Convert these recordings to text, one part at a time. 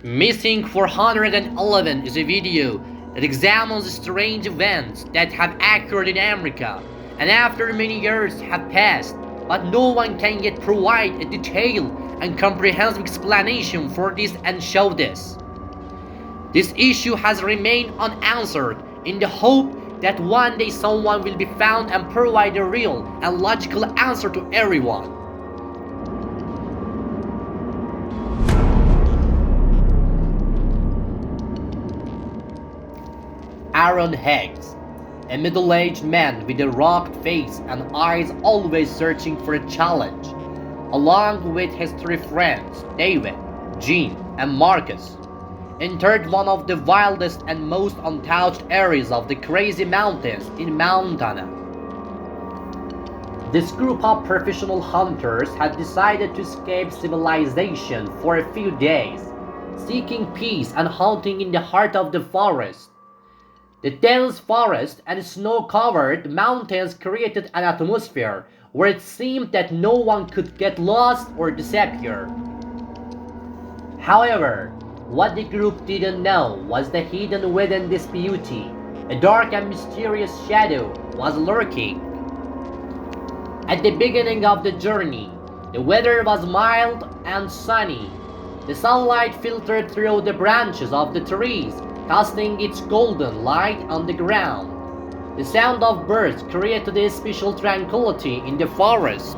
Missing 411 is a video that examines strange events that have occurred in America, and after many years have passed, but no one can yet provide a detailed and comprehensive explanation for this and show this. This issue has remained unanswered in the hope that one day someone will be found and provide a real and logical answer to everyone. Aaron Higgs, a middle-aged man with a rocked face and eyes always searching for a challenge, along with his three friends, David, Gene, and Marcus, entered one of the wildest and most untouched areas of the Crazy Mountains in Montana. This group of professional hunters had decided to escape civilization for a few days, seeking peace and hunting in the heart of the forest. The dense forest and snow-covered mountains created an atmosphere where it seemed that no one could get lost or disappear. However, what the group didn't know was that hidden within this beauty, a dark and mysterious shadow was lurking. At the beginning of the journey, the weather was mild and sunny. The sunlight filtered through the branches of the trees, casting its golden light on the ground. The sound of birds created a special tranquility in the forest.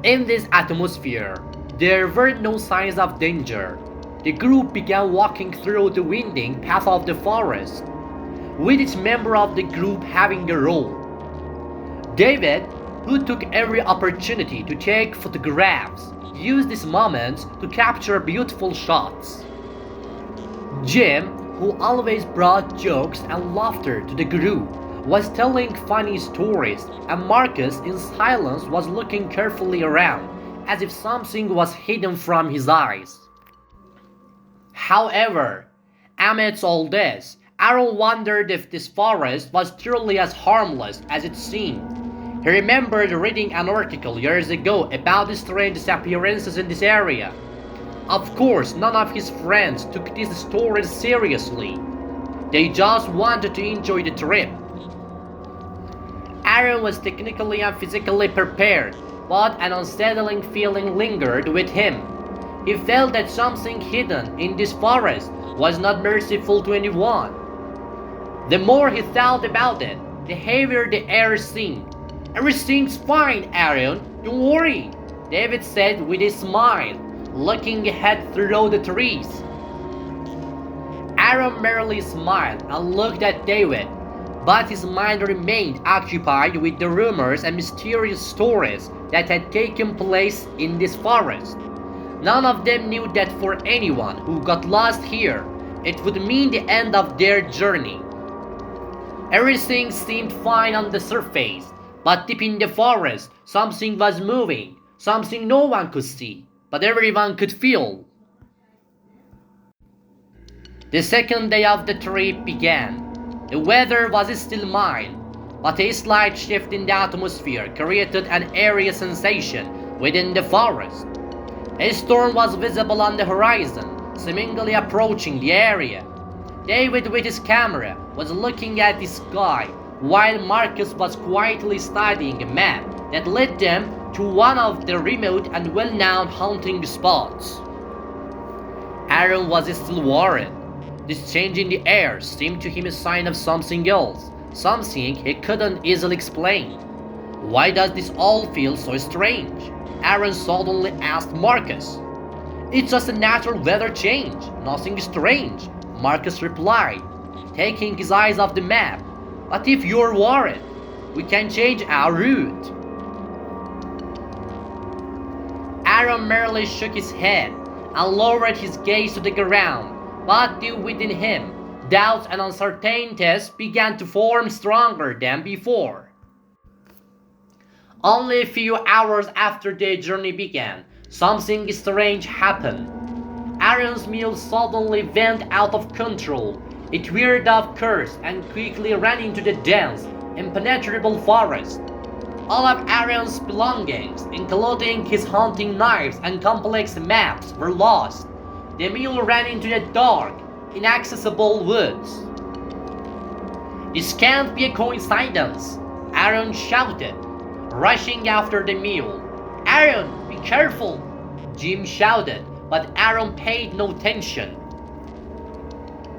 In this atmosphere, there were no signs of danger. The group began walking through the winding path of the forest, with each member of the group having a role. David, who took every opportunity to take photographs, used these moments to capture beautiful shots. Jim, who always brought jokes and laughter to the group, was telling funny stories, and Marcus in silence was looking carefully around, as if something was hidden from his eyes. However, amidst all this, Aaron wondered if this forest was truly as harmless as it seemed. He remembered reading an article years ago about the strange disappearances in this area. Of course, none of his friends took these stories seriously. They just wanted to enjoy the trip. Aaron was technically and physically prepared, but an unsettling feeling lingered with him. He felt that something hidden in this forest was not merciful to anyone. The more he thought about it, the heavier the air seemed. "Everything's fine, Aaron, don't worry," David said with a smile, looking ahead through the trees. Aaron merely smiled and looked at David, but his mind remained occupied with the rumors and mysterious stories that had taken place in this forest. None of them knew that for anyone who got lost here, it would mean the end of their journey. Everything seemed fine on the surface, but deep in the forest, something was moving, something no one could see, but everyone could feel. The second day of the trip began. The weather was still mild, but a slight shift in the atmosphere created an eerie sensation within the forest. A storm was visible on the horizon, seemingly approaching the area. David, with his camera, was looking at the sky, while Marcus was quietly studying a map that led them to one of the remote and well-known hunting spots. Aaron was still worried. This change in the air seemed to him a sign of something else, something he couldn't easily explain. "Why does this all feel so strange?" Aaron suddenly asked Marcus. "It's just a natural weather change, nothing strange," Marcus replied, taking his eyes off the map. "But if you're worried, we can change our route." Aaron merely shook his head and lowered his gaze to the ground, but deep within him, doubts and uncertainties began to form stronger than before. Only a few hours after their journey began, something strange happened. Aaron's mule suddenly went out of control. It veered off course and quickly ran into the dense, impenetrable forest. All of Aaron's belongings, including his hunting knives and complex maps, were lost. the mule ran into the dark, inaccessible woods. "This can't be a coincidence," Aaron shouted, rushing after the mule. "Aaron, be careful!" Jim shouted, but Aaron paid no attention.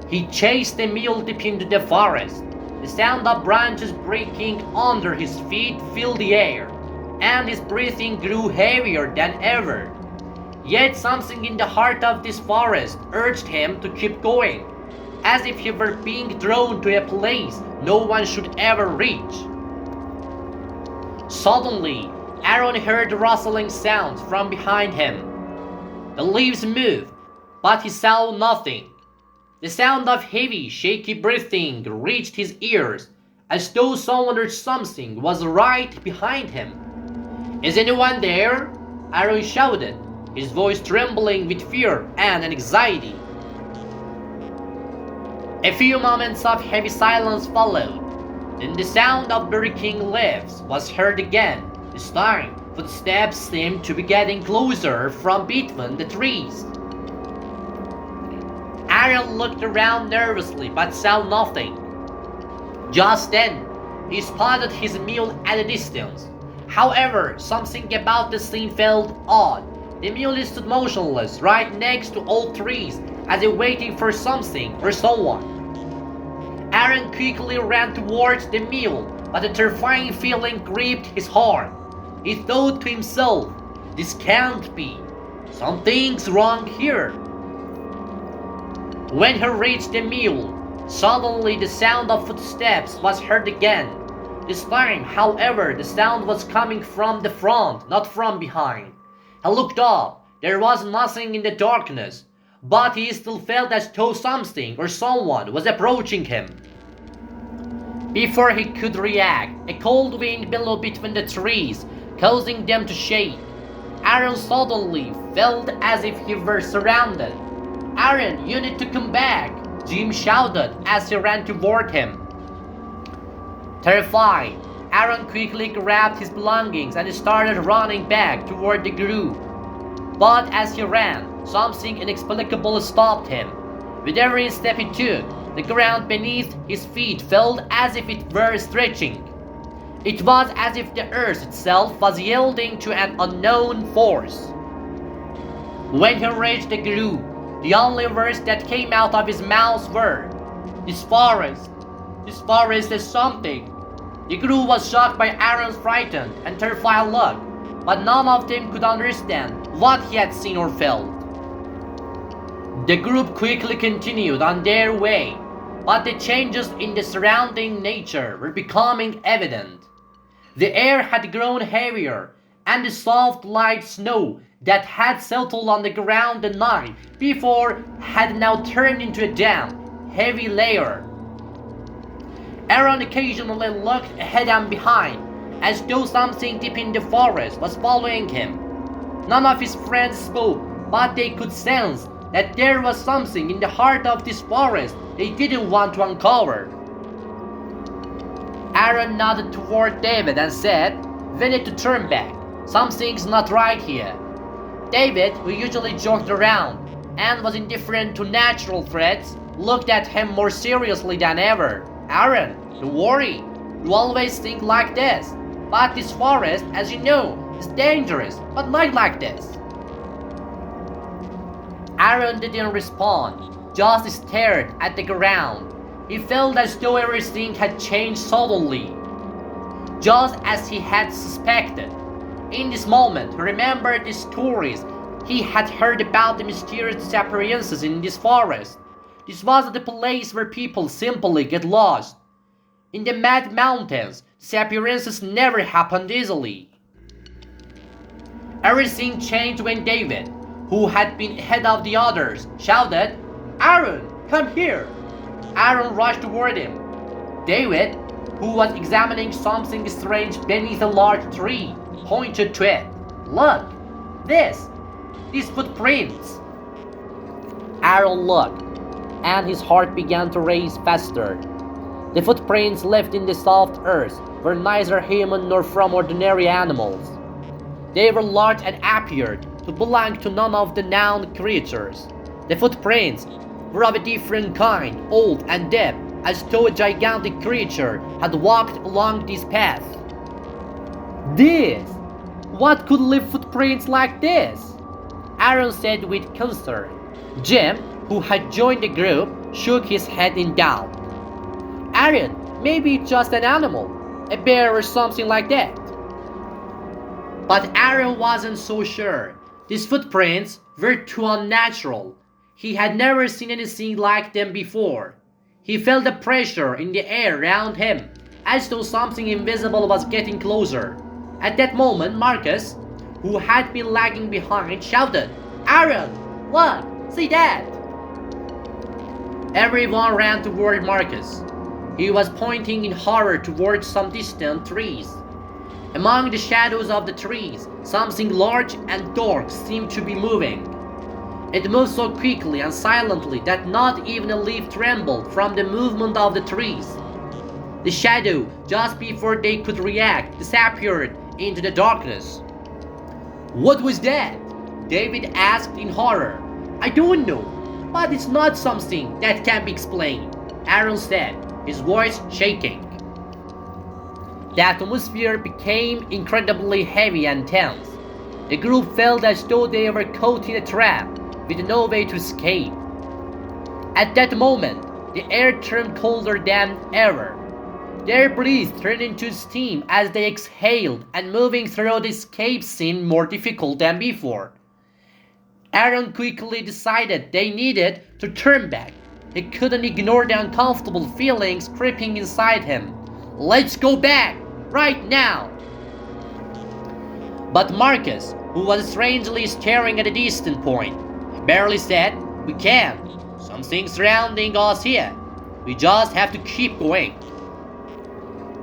He chased the mule deep into the forest. The sound of branches breaking under his feet filled the air, and his breathing grew heavier than ever. Yet something in the heart of this forest urged him to keep going, as if he were being drawn to a place no one should ever reach. Suddenly, Aaron heard rustling sounds from behind him. The leaves moved, but he saw nothing. The sound of heavy, shaky breathing reached his ears, as though someone or something was right behind him. "Is anyone there?" Aaron shouted, his voice trembling with fear and anxiety. A few moments of heavy silence followed. Then the sound of breaking leaves was heard again. This time, footsteps seemed to be getting closer from between the trees. Aaron looked around nervously but saw nothing. Just then, he spotted his mule at a distance. However, something about the scene felt odd. The mule stood motionless right next to all trees as if waiting for something or someone. Aaron quickly ran towards the mule, but a terrifying feeling gripped his heart. He thought to himself, "This can't be. Something's wrong here." When he reached the mule, suddenly the sound of footsteps was heard again. This time, however, the sound was coming from the front, not from behind. He looked up. There was nothing in the darkness, but he still felt as though something or someone was approaching him. Before he could react, a cold wind blew between the trees, causing them to shake. Aaron suddenly felt as if he were surrounded. "Aaron, you need to come back!" Jim shouted as he ran toward him. Terrified, Aaron quickly grabbed his belongings and started running back toward the group. But as he ran, something inexplicable stopped him. With every step he took, the ground beneath his feet felt as if it were stretching. It was as if the earth itself was yielding to an unknown force. When he reached the group, the only words that came out of his mouth were, this forest is something." The group was shocked by Aaron's frightened and terrified look, but none of them could understand what he had seen or felt. The group quickly continued on their way, but the changes in the surrounding nature were becoming evident. The air had grown heavier, and the soft light snow that had settled on the ground the night before had now turned into a damp, heavy layer. Aaron occasionally looked ahead and behind, as though something deep in the forest was following him. None of his friends spoke, but they could sense that there was something in the heart of this forest they didn't want to uncover. Aaron nodded toward David and said, "We need to turn back. Something's not right here." David, who usually joked around and was indifferent to natural threats, looked at him more seriously than ever. "Aaron, don't worry. You always think like this. But this forest, as you know, is dangerous, but not like this." Aaron didn't respond, just stared at the ground. He felt as though everything had changed suddenly, just as he had suspected. In this moment, he remembered the stories he had heard about the mysterious disappearances in this forest. This wasn't the place where people simply get lost. In the Mad Mountains, disappearances never happened easily. Everything changed when David, who had been ahead of the others, shouted, "Aaron, come here!" Aaron rushed toward him. David, who was examining something strange beneath a large tree, pointed to it. "Look! These footprints!" Aaron looked, and his heart began to race faster. The footprints left in the soft earth were neither human nor from ordinary animals. They were large and appeared to belong to none of the known creatures. The footprints were of a different kind, old and deep, as though a gigantic creature had walked along this path. This! What could leave footprints like this? Aaron said with concern. Jim, who had joined the group, shook his head in doubt. Aaron, maybe it's just an animal, a bear or something like that. But Aaron wasn't so sure. These footprints were too unnatural. He had never seen anything like them before. He felt the pressure in the air around him, as though something invisible was getting closer. At that moment, Marcus, who had been lagging behind, shouted, Aaron, look, see that? Everyone ran toward Marcus. He was pointing in horror towards some distant trees. Among the shadows of the trees, something large and dark seemed to be moving. It moved so quickly and silently that not even a leaf trembled from the movement of the trees. The shadow, just before they could react, disappeared into the darkness. What was that? David asked in horror. I don't know, but it's not something that can be explained, Aaron said, his voice shaking. The atmosphere became incredibly heavy and tense. The group felt as though they were caught in a trap with no way to escape. At that moment, the air turned colder than ever. Their breath turned into steam as they exhaled, and moving through the escape seemed more difficult than before. Aaron quickly decided they needed to turn back. He couldn't ignore the uncomfortable feelings creeping inside him. Let's go back, right now! But Marcus, who was strangely staring at a distant point, barely said, We can't. Something's surrounding us here. We just have to keep going.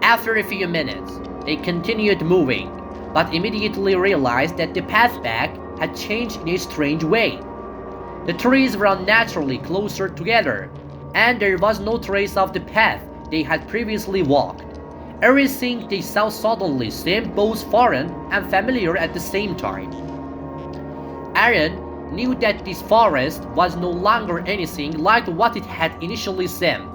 After a few minutes, they continued moving, but immediately realized that the path back had changed in a strange way. The trees were unnaturally closer together, and there was no trace of the path they had previously walked. Everything they saw suddenly seemed both foreign and familiar at the same time. Aaron knew that this forest was no longer anything like what it had initially seemed,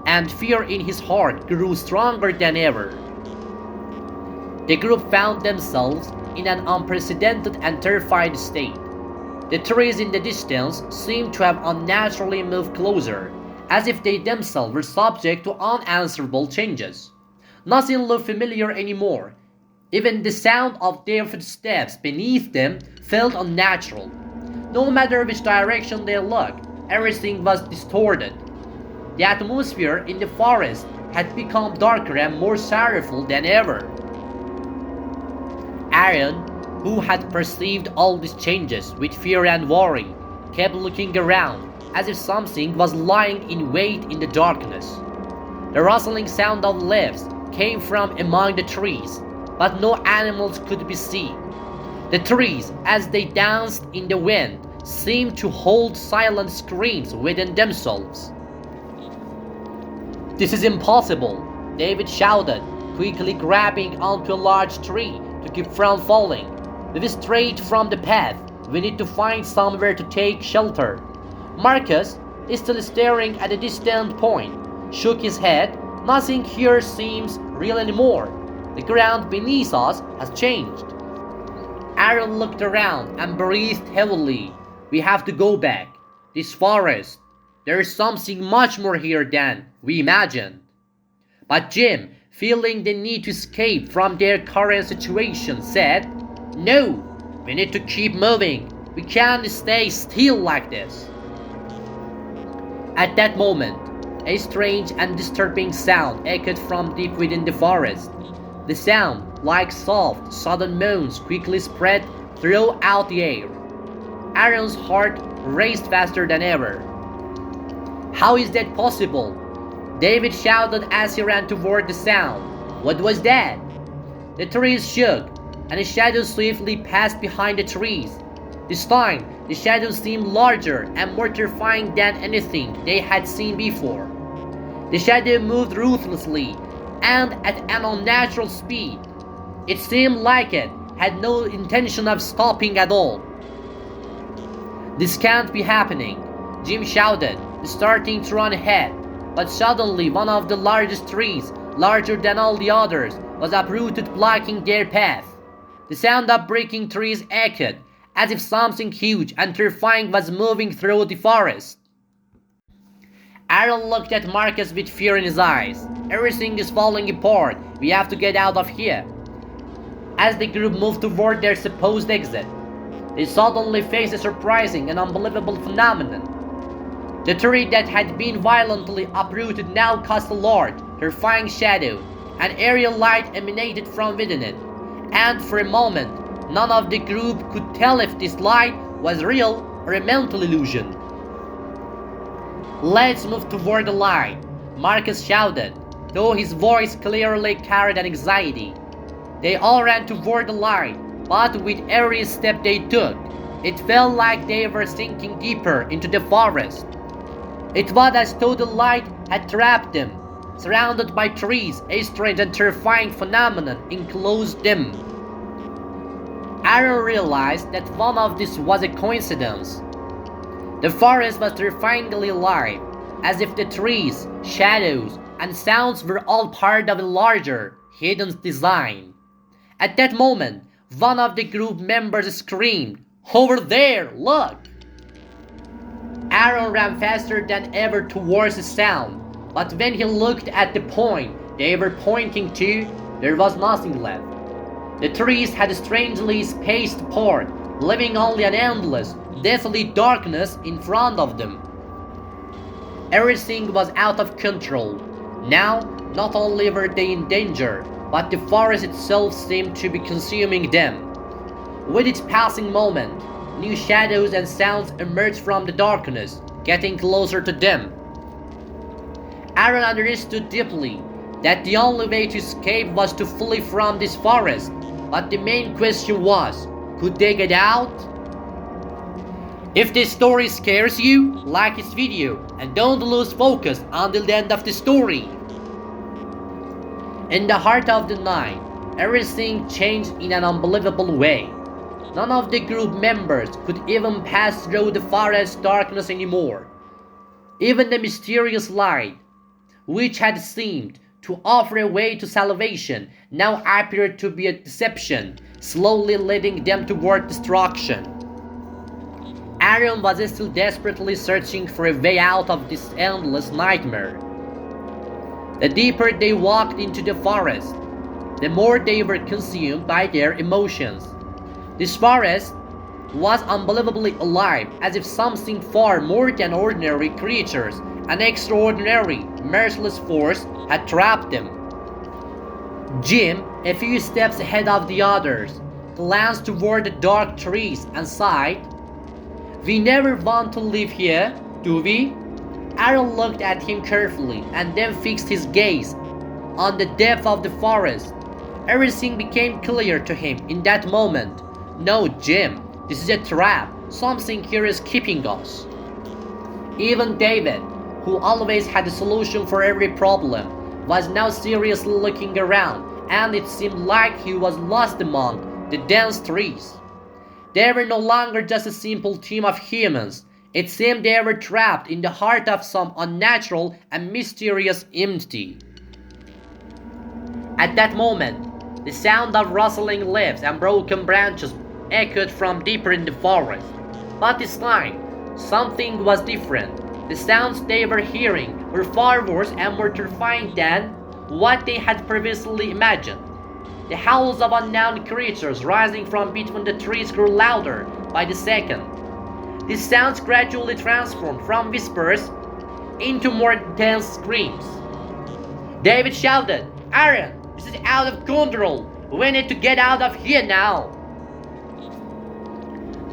and fear in his heart grew stronger than ever. The group found themselves in an unprecedented and terrified state. The trees in the distance seemed to have unnaturally moved closer, as if they themselves were subject to unanswerable changes. Nothing looked familiar anymore. Even the sound of their footsteps beneath them felt unnatural. No matter which direction they looked, everything was distorted. The atmosphere in the forest had become darker and more sorrowful than ever. Aaron, who had perceived all these changes with fear and worry, kept looking around as if something was lying in wait in the darkness. The rustling sound of leaves came from among the trees, but no animals could be seen. The trees, as they danced in the wind, seemed to hold silent screams within themselves. This is impossible, David shouted, quickly grabbing onto a large tree to keep from falling. We will straight from the path. We need to find somewhere to take shelter. Marcus, still staring at a distant point, shook his head. Nothing here seems real anymore. The ground beneath us has changed. Aaron looked around and breathed heavily. We have to go back. This forest. There is something much more here than we imagined. But Jim, feeling the need to escape from their current situation, said, No, we need to keep moving. We can't stay still like this. At that moment, a strange and disturbing sound echoed from deep within the forest. The sound, like soft, sudden moans, quickly spread throughout the air. Aaron's heart raced faster than ever. How is that possible? David shouted as he ran toward the sound. What was that? The trees shook, and a shadow swiftly passed behind the trees. This time, the shadow seemed larger and more terrifying than anything they had seen before. The shadow moved ruthlessly and at an unnatural speed. It seemed like it had no intention of stopping at all. This can't be happening. Jim shouted, starting to run ahead. But suddenly one of the largest trees, larger than all the others, was uprooted, blocking their path. The sound of breaking trees echoed, as if something huge and terrifying was moving through the forest. Aaron looked at Marcus with fear in his eyes. Everything is falling apart. We have to get out of here. As the group moved toward their supposed exit, they suddenly faced a surprising and unbelievable phenomenon. The tree that had been violently uprooted now cast a large, terrifying shadow. An aerial light emanated from within it, and for a moment, none of the group could tell if this light was real or a mental illusion. "Let's move toward the light," Marcus shouted, though his voice clearly carried an anxiety. They all ran toward the light, but with every step they took, it felt like they were sinking deeper into the forest. It was as though the light had trapped them. Surrounded by trees, a strange and terrifying phenomenon enclosed them. Aaron realized that none of this was a coincidence. The forest was terrifyingly alive, as if the trees, shadows, and sounds were all part of a larger, hidden design. At that moment, one of the group members screamed, "Over there, look!" Aaron ran faster than ever towards the sound, but when he looked at the point they were pointing to, there was nothing left. The trees had strangely spaced apart, leaving only an endless, deathly darkness in front of them. Everything was out of control. Now, not only were they in danger, but the forest itself seemed to be consuming them. With each passing moment, new shadows and sounds emerged from the darkness, getting closer to them. Aaron understood deeply that the only way to escape was to flee from this forest, but the main question was, could they get out? If this story scares you, like this video and don't lose focus until the end of the story. In the heart of the night, everything changed in an unbelievable way. None of the group members could even pass through the forest darkness anymore. Even the mysterious light, which had seemed to offer a way to salvation, now appeared to be a deception, slowly leading them toward destruction. Aaron was still desperately searching for a way out of this endless nightmare. The deeper they walked into the forest, the more they were consumed by their emotions. This forest was unbelievably alive, as if something far more than ordinary creatures, an extraordinary, merciless force, had trapped them. Jim, a few steps ahead of the others, glanced toward the dark trees and sighed. "We never want to live here, do we?" Aaron looked at him carefully and then fixed his gaze on the depth of the forest. Everything became clear to him in that moment. "No, Jim, this is a trap. Something here is keeping us." Even David, who always had a solution for every problem, was now seriously looking around, and it seemed like he was lost among the dense trees. They were no longer just a simple team of humans. It seemed they were trapped in the heart of some unnatural and mysterious entity. At that moment, the sound of rustling leaves and broken branches echoed from deeper in the forest. But this time, something was different. The sounds they were hearing were far worse and more terrifying than what they had previously imagined. The howls of unknown creatures rising from between the trees grew louder by the second. These sounds gradually transformed from whispers into more intense screams. David shouted, "Aaron, this is out of control. We need to get out of here now."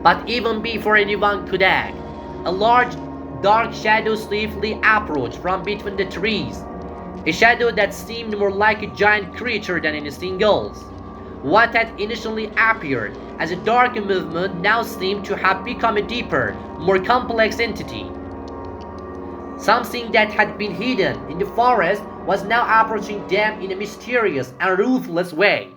But even before anyone could act, a large, dark shadow swiftly approached from between the trees. A shadow that seemed more like a giant creature than anything else. What had initially appeared as a dark movement now seemed to have become a deeper, more complex entity. Something that had been hidden in the forest was now approaching them in a mysterious and ruthless way.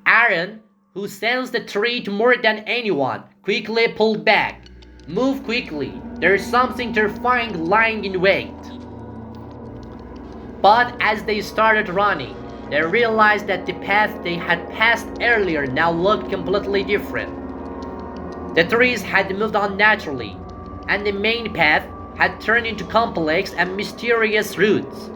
Aaron, who sensed the threat more than anyone, quickly pulled back. Move quickly, there is something terrifying lying in wait. But as they started running, they realized that the path they had passed earlier now looked completely different. The trees had moved on naturally, and the main path had turned into complex and mysterious routes.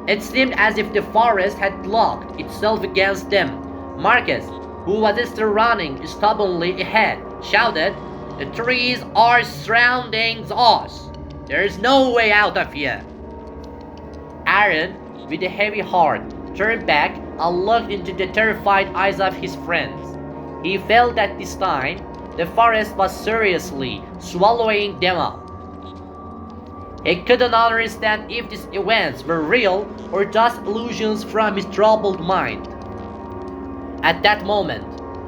It seemed as if the forest had locked itself against them. Marcus, who was still running stubbornly ahead, shouted, "The trees are surrounding us! There is no way out of here!" Aaron, with a heavy heart, turned back and looked into the terrified eyes of his friends. He felt that this time, the forest was seriously swallowing them up. He couldn't understand if these events were real or just illusions from his troubled mind. At that moment,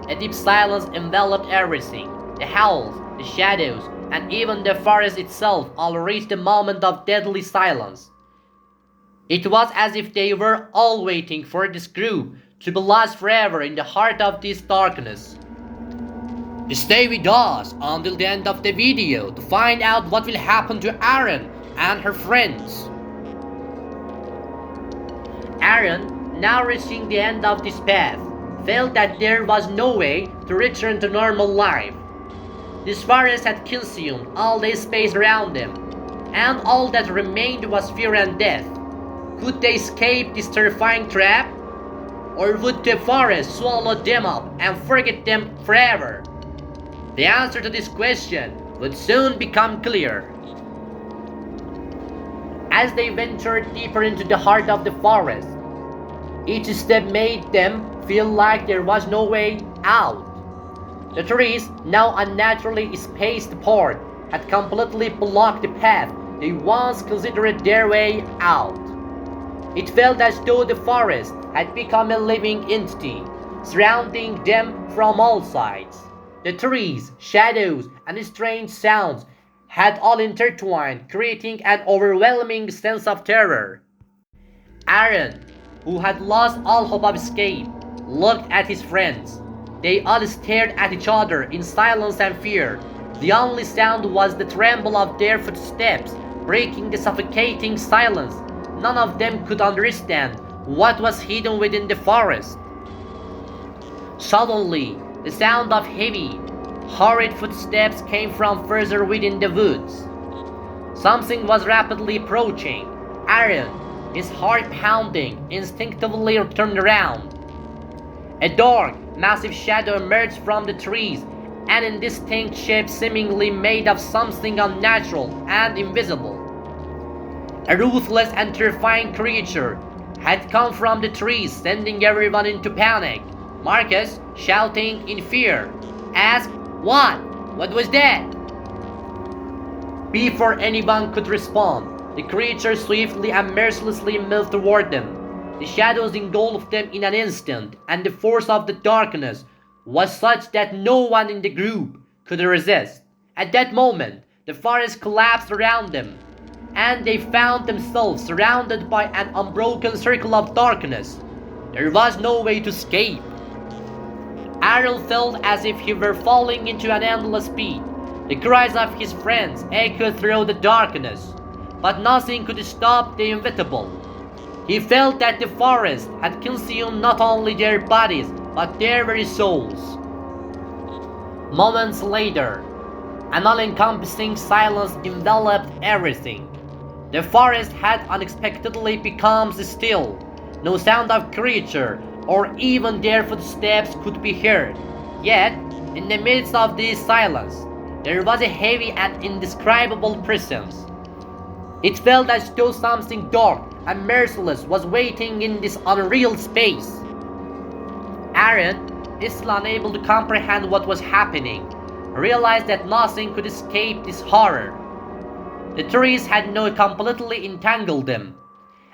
a deep silence enveloped everything. The howls, the shadows, and even the forest itself all reached a moment of deadly silence. It was as if they were all waiting for this group to be lost forever in the heart of this darkness. Stay with us until the end of the video to find out what will happen to Aaron and her friends. Aaron, now reaching the end of this path, felt that there was no way to return to normal life. This forest had consumed all the space around them, and all that remained was fear and death. Could they escape this terrifying trap? Or would the forest swallow them up and forget them forever? The answer to this question would soon become clear. As they ventured deeper into the heart of the forest, each step made them feel like there was no way out. The trees, now unnaturally spaced apart, had completely blocked the path they once considered their way out. It felt as though the forest had become a living entity, surrounding them from all sides. The trees, shadows, and strange sounds had all intertwined, creating an overwhelming sense of terror. Aaron, who had lost all hope of escape, looked at his friends. They all stared at each other in silence and fear. The only sound was the tremble of their footsteps, breaking the suffocating silence. None of them could understand what was hidden within the forest. Suddenly, the sound of heavy, hurried footsteps came from further within the woods. Something was rapidly approaching. Aaron, his heart pounding, instinctively turned around. A dark, massive shadow emerged from the trees, an indistinct shape seemingly made of something unnatural and invisible. A ruthless and terrifying creature had come from the trees, sending everyone into panic. Marcus, shouting in fear, asked, "What? What was that?" Before anyone could respond, the creature swiftly and mercilessly moved toward them. The shadows engulfed them in an instant, and the force of the darkness was such that no one in the group could resist. At that moment, the forest collapsed around them, and they found themselves surrounded by an unbroken circle of darkness. There was no way to escape. Aaron felt as if he were falling into an endless pit. The cries of his friends echoed through the darkness, but nothing could stop the inevitable. He felt that the forest had consumed not only their bodies, but their very souls. Moments later, an all-encompassing silence enveloped everything. The forest had unexpectedly become still. No sound of creature or even their footsteps could be heard. Yet, in the midst of this silence, there was a heavy and indescribable presence. It felt as though something dark and merciless was waiting in this unreal space. Aaron, still unable to comprehend what was happening, realized that nothing could escape this horror. The trees had now completely entangled them,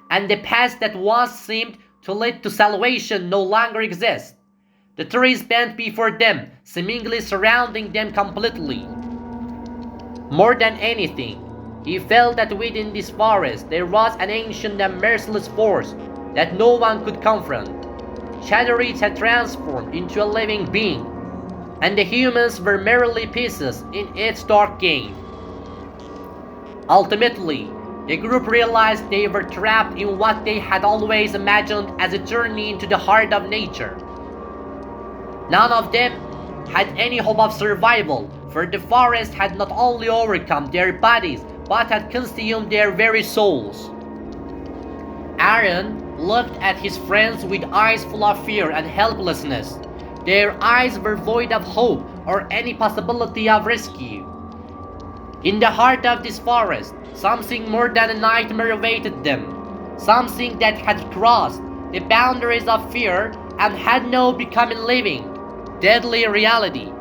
and the path that once seemed to lead to salvation no longer exists. The trees bent before them, seemingly surrounding them completely. More than anything, he felt that within this forest there was an ancient and merciless force that no one could confront. Shudder had transformed into a living being. and the humans were merely pieces in its dark game. Ultimately, the group realized they were trapped in what they had always imagined as a journey into the heart of nature. None of them had any hope of survival, for the forest had not only overcome their bodies, but had consumed their very souls. Aaron looked at his friends with eyes full of fear and helplessness. Their eyes were void of hope or any possibility of rescue. In the heart of this forest, something more than a nightmare awaited them. Something that had crossed the boundaries of fear and had now become a living, deadly reality.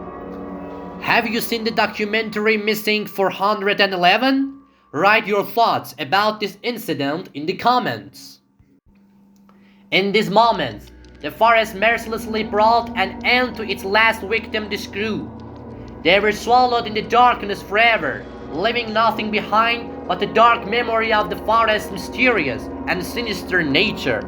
Have you seen the documentary Missing 411? Write your thoughts about this incident in the comments. In these moments, the forest mercilessly brought an end to its last victim, the crew. They were swallowed in the darkness forever, leaving nothing behind but the dark memory of the forest's mysterious and sinister nature.